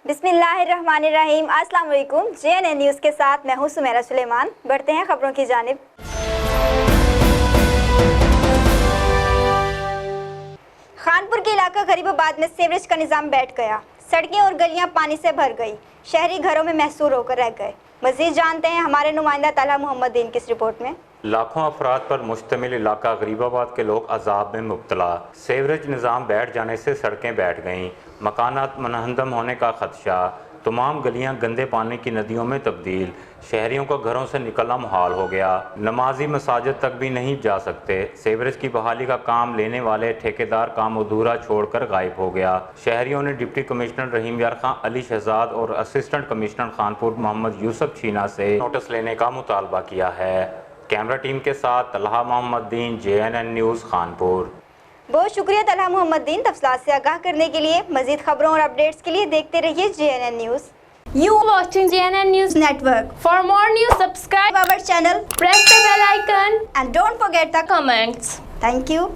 बिस्मिल्लाहिर्रहमानिर्रहीम। अस्सलाम वालेकुम। JNN न्यूज़ के साथ मैं हूँ सुमेरा सुलेमान। बढ़ते हैं खबरों की जानिब। खानपुर के इलाका गरीबाबाद में सीवरेज का निज़ाम बैठ गया। सड़कें और गलियां पानी से भर गई। शहरी घरों में महसूर होकर रह गए। मज़ीद जानते हैं हमारे नुमाइंदा तलहा मोहम्मद दीन की इस रिपोर्ट में। लाखों अफराद पर मुश्तमिल इलाका गरीबाबाद के लोग अजाब में मुब्तला। सीवरेज निज़ाम बैठ जाने से सड़कें बैठ गईं, मकानात मुनहदम होने का खदशा, तमाम गलियां गंदे पानी की नदियों में तब्दील। शहरियों को घरों से निकलना मुहाल हो गया। नमाजी मसाजिद तक भी नहीं जा सकते। सीवरेज की बहाली का काम लेने वाले ठेकेदार काम अधूरा छोड़कर गायब हो गया। शहरियों ने डिप्टी कमिश्नर रहीम यार खां, अली शहजाद और असिस्टेंट कमिश्नर खानपुर मोहम्मद यूसुफ छीना से नोटिस लेने का मुतालबा किया है। कैमरा टीम के साथ तलहा मोहम्मद दीन, JNN न्यूज़ खानपुर। बहुत शुक्रिया तलहा मोहम्मद दीन। तफसीलात से आगाह करने के लिए मजीद खबरों और अपडेट्स के लिए देखते रहिए JNN news. You watching JNN News Network. For more news, subscribe our channel, press the bell icon and don't forget the comments. Thank you.